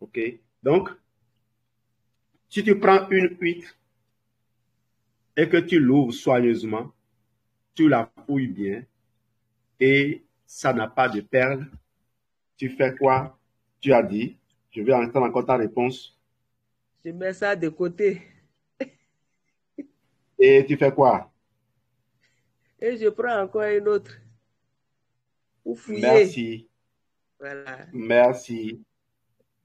OK? Donc, si tu prends une huître et que tu l'ouvres soigneusement, tu la fouilles bien et ça n'a pas de perles, tu fais quoi? Tu as dit, je vais entendre encore ta réponse. Je mets ça de côté. Et tu fais quoi? Et je prends encore une autre pour fouiller. Merci, Voilà. merci.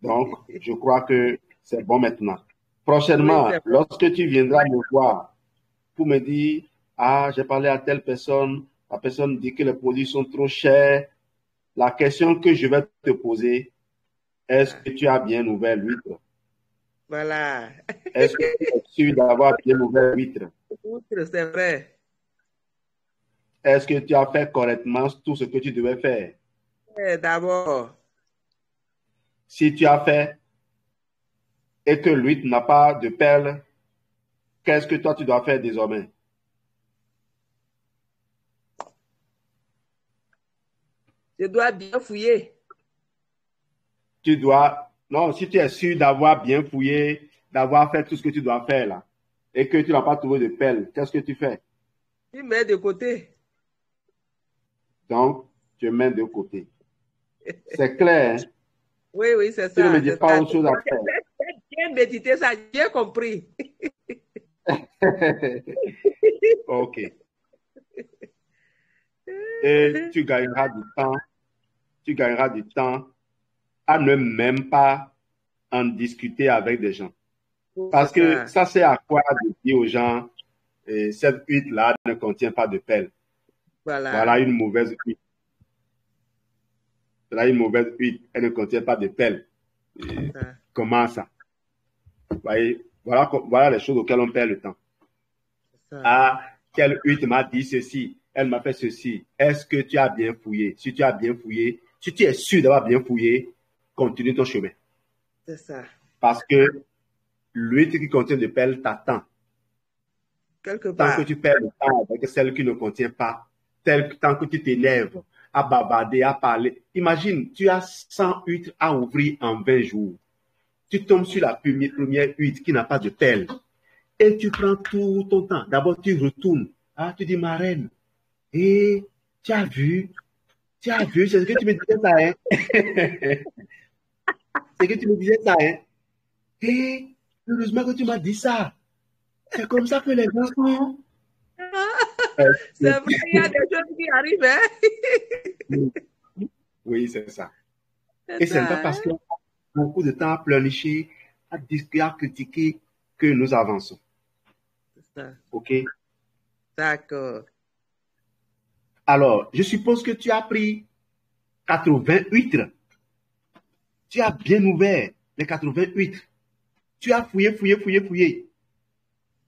Donc, je crois que c'est bon maintenant. Oui, Prochainement, c'est bon. lorsque tu viendras me voir pour me dire, ah, j'ai parlé à telle personne, la personne dit que les produits sont trop chers, la question que je vais te poser, est-ce Ah, que tu as bien ouvert l'huître? voilà. Est-ce que tu es sûr d'avoir bien ouvert l'huître? Outre, c'est vrai. Est-ce que tu as fait correctement tout ce que tu devais faire? D'abord, Si tu as fait et que l'huître n'a pas de perles, qu'est-ce que toi tu dois faire désormais? je dois bien fouiller. Tu dois, non, si tu es sûr d'avoir bien fouillé, d'avoir fait tout ce que tu dois faire là, et que tu n'as pas trouvé de perles, qu'est-ce que tu fais? Tu mets de côté. Donc, tu mets de côté. C'est clair, hein? Oui, oui, c'est Tu ne me ça, dis c'est pas ça. autre chose à J'ai bien médité ça, j'ai compris. faire. OK. Et tu gagneras du temps à ne même pas en discuter avec des gens. C'est Parce que ça. ça sert à quoi de dire aux gens, cette huître-là ne contient pas de pelle. Voilà. Voilà une mauvaise huître. Voilà une mauvaise huître. Elle ne contient pas de pelle. C'est ça. Comment ça? Vous voyez, voilà les choses auxquelles on perd le temps. C'est ça. Ah, quelle huître m'a dit ceci, elle m'a fait ceci. Est-ce que tu as bien fouillé? Si tu as bien fouillé, si tu es sûr d'avoir bien fouillé, continue ton chemin. C'est ça. Parce que l'huître qui contient de pelle t'attend. Quelque Tant que part. tu perds le temps avec celle qui ne contient pas, tant que tu t'énerves à bavarder, à parler. Imagine, tu as 100 huîtres à ouvrir en 20 jours. Tu tombes sur la première huître qui n'a pas de pelle. Et tu prends tout ton temps. D'abord, tu retournes. Ah, tu dis, ma reine, et tu as vu, c'est ce que tu me disais ça, hein? C'est que tu me disais ça, hein? Et heureusement que tu m'as dit ça. C'est comme ça que les gens font. C'est vrai, il y a des choses qui arrivent, hein? Oui, c'est ça. Et C'est ce n'est pas ça, parce hein? qu'on a beaucoup de temps à pleurnicher, à discuter, à critiquer que nous avançons. C'est ça. OK? D'accord. Alors, je suppose que tu as pris 88 huîtres. Tu as bien ouvert les 88 huîtres. Tu as fouillé, fouillé, fouillé, fouillé.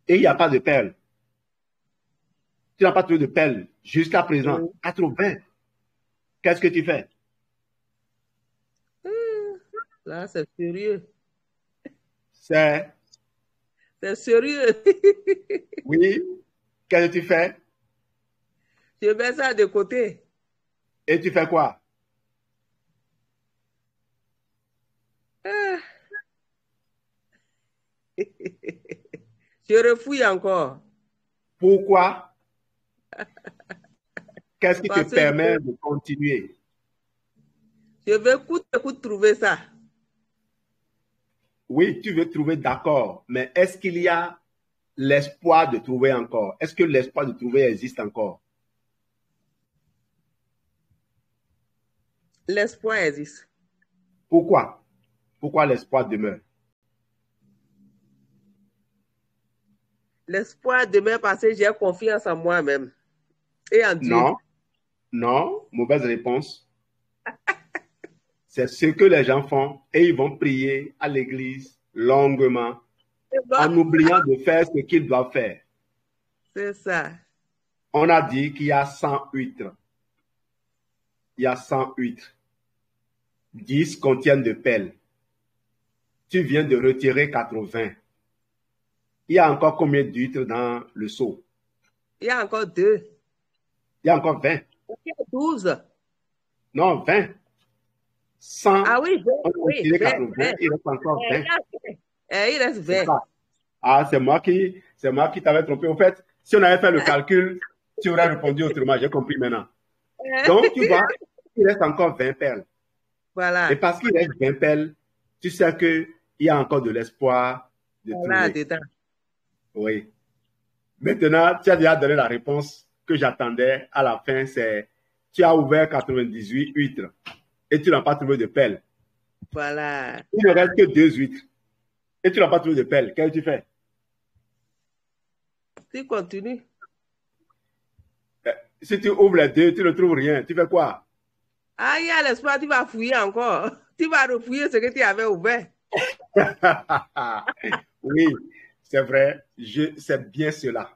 Et il n'y a pas de perles. Tu n'as pas trouvé de perles jusqu'à présent. Oui. 80. Qu'est-ce que tu fais? Là, c'est sérieux. C'est, C'est sérieux. oui, qu'est-ce que tu fais? Je mets ça de côté. Et tu fais quoi? Ah. Je refouille encore. Pourquoi? Qu'est-ce qui te Parce que permet de continuer? je vais coûte que coûte trouver ça. Oui, tu veux trouver d'accord, mais est-ce qu'il y a l'espoir de trouver encore? Est-ce que l'espoir de trouver existe encore? L'espoir existe. Pourquoi? Pourquoi l'espoir demeure? L'espoir demeure parce que j'ai confiance en moi-même et en Dieu. Non, non, mauvaise réponse. C'est ce que les gens font et ils vont prier à l'église longuement C'est bon. en oubliant de faire ce qu'ils doivent faire. C'est ça. On a dit qu'il y a 100 huîtres. Il y a 100 huîtres. 10 contiennent de pelles. Tu viens de retirer 80. Il y a encore combien d'huîtres dans le seau? Il y a encore deux. Il y a encore 20. Il y a 12. Non, 20. 100, Ah oui, 20, on a oui, retiré 20, 80, 20. il reste encore 20. Il reste C'est 20. ça. Ah, c'est moi qui t'avais trompé. Au fait, si on avait fait le calcul, tu aurais répondu autrement. J'ai compris maintenant. Donc, tu vois, il reste encore 20 perles. Voilà. Et parce qu'il reste 20 perles, tu sais qu'il y a encore de l'espoir de Voilà, trouver. dedans. Oui. Maintenant, tu as déjà donné la réponse que j'attendais à la fin. C'est, tu as ouvert 98 huîtres et tu n'as pas trouvé de perles. Voilà. Il ne reste que 2 huîtres et tu n'as pas trouvé de perles. Qu'est-ce que tu fais? Tu continues. Si tu ouvres les 2, tu ne trouves rien. Tu fais quoi? Ah, il y a l'espoir, tu vas fouiller encore. Tu vas refouiller ce que tu avais ouvert. Oui, c'est vrai. C'est bien cela.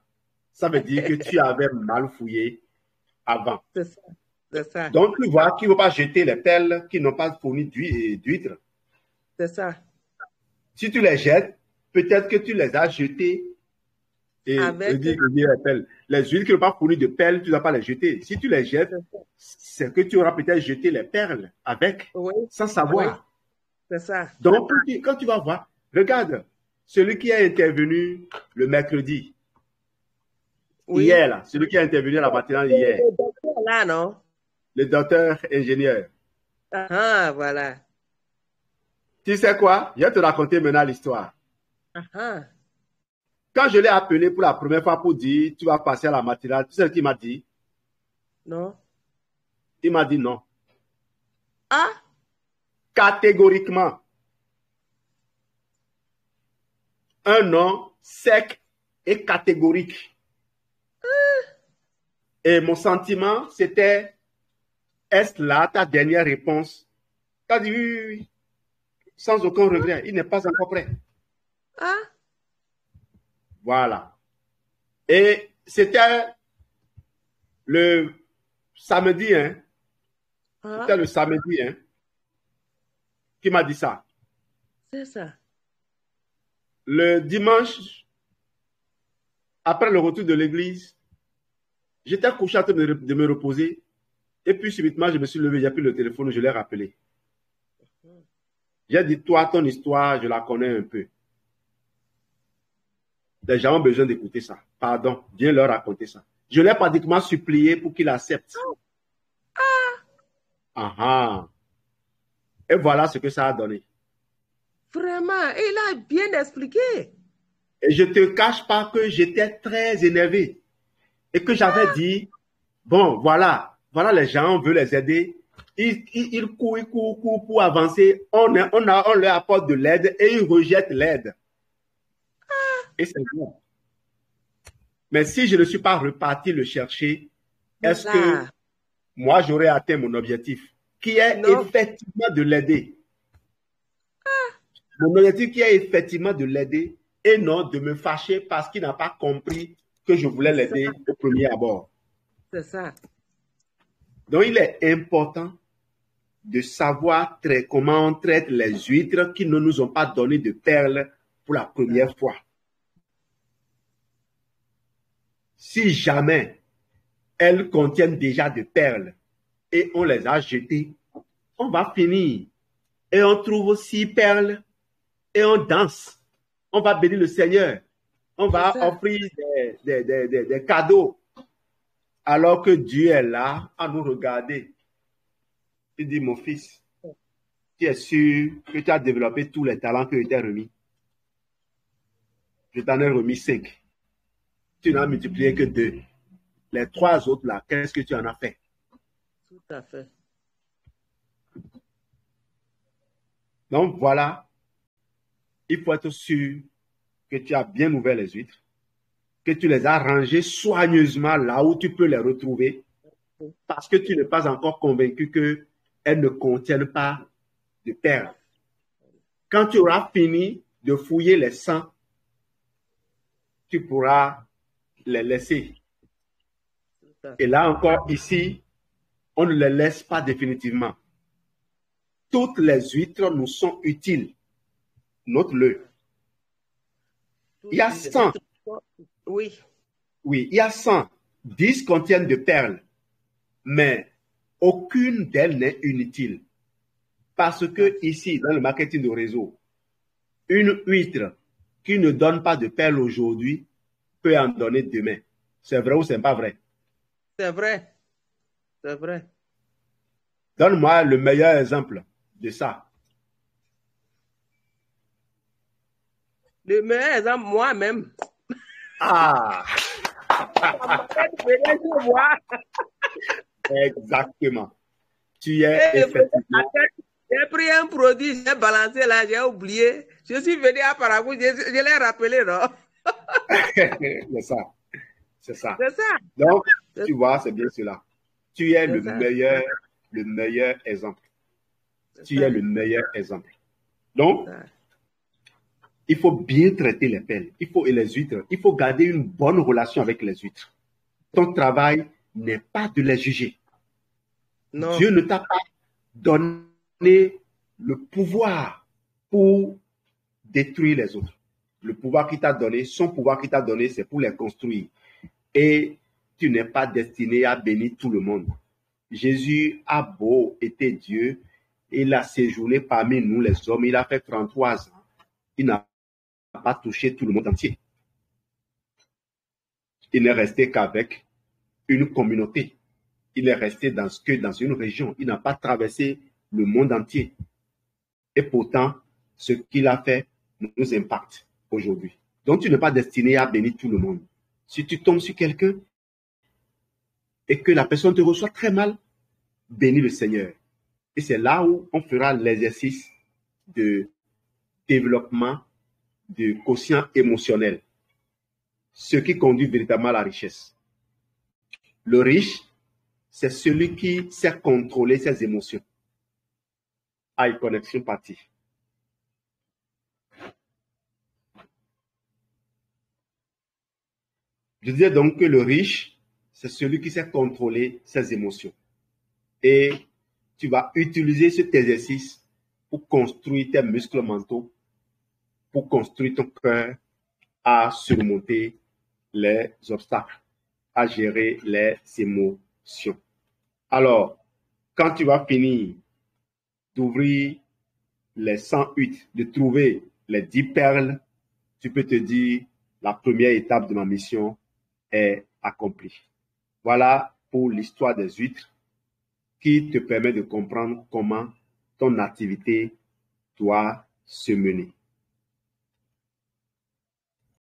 Ça veut dire que tu avais mal fouillé avant. C'est ça. C'est ça. Donc, tu vois qu'il ne faut pas jeter les perles qui n'ont pas fourni d'huîtres. C'est ça. Si tu les jettes, peut-être que tu les as jetées et Avec. les huiles qui n'ont pas fourni de perles, tu ne dois pas les jeter. Si tu les jettes, c'est que tu auras peut-être jeté les perles avec, Oui. sans savoir. Oui. C'est ça. Donc, quand tu vas voir, regarde, celui qui a intervenu le mercredi, Oui. hier, là, celui qui a intervenu à la matinale hier, Le docteur là, non? le docteur ingénieur. Ah, voilà. Tu sais quoi? Je vais te raconter maintenant l'histoire. Ah. Quand je l'ai appelé pour la première fois pour dire, tu vas passer à la matinale, tu sais ce qu'il m'a dit? Non. Il m'a dit non. Ah. Catégoriquement. Un non sec et catégorique. Et mon sentiment, c'était, est-ce là ta dernière réponse? Tu as dit oui, oui, oui. Sans aucun regret. Il n'est pas encore prêt. Ah. Voilà. Et c'était le samedi, hein. Ah. C'était le samedi, hein, qui m'a dit ça. C'est ça. Le dimanche, après le retour de l'église, j'étais couché en train de me reposer. Et puis subitement, je me suis levé, j'ai pris le téléphone, je l'ai rappelé. J'ai dit, toi, ton histoire, je la connais un peu. Les gens ont besoin d'écouter ça. Pardon, viens leur raconter ça. Je l'ai pratiquement supplié pour qu'il accepte. Ah ah. Et voilà ce que ça a donné. Vraiment, il a bien expliqué. Et je ne te cache pas que j'étais très énervé. Et que j'avais dit, bon, voilà les gens, on veut les aider. Ils courent pour avancer. On leur apporte de l'aide et ils rejettent l'aide. Et c'est bon. Mais si je ne suis pas reparti le chercher, est-ce que moi, j'aurais atteint mon objectif, qui est effectivement de l'aider? Mon objectif qui est effectivement de l'aider et non de me fâcher parce qu'il n'a pas compris que je voulais l'aider au premier abord. C'est ça. Donc, il est important de savoir comment on traite les huîtres qui ne nous ont pas donné de perles pour la première fois. Si jamais elles contiennent déjà de perles et on les a jetées, on va finir et on trouve 6 perles et on danse. On va bénir le Seigneur. On va offrir des cadeaux alors que Dieu est là à nous regarder. Il dit, mon fils, tu es sûr que tu as développé tous les talents que je t'ai remis. Je t'en ai remis 5. Tu n'as multiplié que 2. Les 3 autres là, qu'est-ce que tu en as fait? Tout à fait. Donc voilà, il faut être sûr que tu as bien ouvert les huîtres, que tu les as rangées soigneusement là où tu peux les retrouver, parce que tu n'es pas encore convaincu qu'elles ne contiennent pas de perles. Quand tu auras fini de fouiller les 100, tu pourras les laisser. Et là encore, ici, on ne les laisse pas définitivement. Toutes les huîtres nous sont utiles. Note-le. Il y a 100. Oui. Oui, il y a 100. 10 contiennent de perles, mais aucune d'elles n'est inutile. Parce que ici, dans le marketing de réseau, une huître qui ne donne pas de perles aujourd'hui peut en donner demain. C'est vrai ou c'est pas vrai? C'est vrai. C'est vrai. Donne-moi le meilleur exemple de ça. Le meilleur exemple, moi-même. Ah, Ça m'arrête de venir chez moi. exactement. Tu es Et effectivement. j'ai pris un produit, j'ai balancé là, j'ai oublié. Je suis venu à Paraguay, je l'ai rappelé, non? C'est ça. C'est ça. C'est ça. Donc, C'est tu vois, c'est bien cela. Tu es c'est ça. le meilleur exemple. C'est Tu es ça. le meilleur exemple. Donc, Ça. il faut bien traiter les pelles. Et les huîtres. Il faut garder une bonne relation avec les huîtres. Ton travail n'est pas de les juger. Non. Dieu ne t'a pas donné le pouvoir pour détruire les autres. Le pouvoir qu'il t'a donné, son pouvoir qu'il t'a donné, c'est pour les construire. Et tu n'es pas destiné à bénir tout le monde. Jésus a beau été Dieu, il a séjourné parmi nous les hommes, il a fait 33 ans. Il n'a pas touché tout le monde entier. Il n'est resté qu'avec une communauté. Il est resté dans une région. Il n'a pas traversé le monde entier. Et pourtant, ce qu'il a fait nous impacte aujourd'hui. Donc, tu n'es pas destiné à bénir tout le monde. Si tu tombes sur quelqu'un et que la personne te reçoit très mal, bénis le Seigneur. Et c'est là où on fera l'exercice de développement de quotient émotionnel, ce qui conduit véritablement à la richesse. Le riche, c'est celui qui sait contrôler ses émotions. High connexion partie. Je disais donc que le riche, c'est celui qui sait contrôler ses émotions. Et tu vas utiliser cet exercice pour construire tes muscles mentaux, pour construire ton cœur à surmonter les obstacles, à gérer les émotions. Alors, quand tu vas finir d'ouvrir les 108, de trouver les 10 perles, tu peux te dire, la première étape de ma mission est accomplie. Voilà pour l'histoire des huîtres qui te permet de comprendre comment ton activité doit se mener.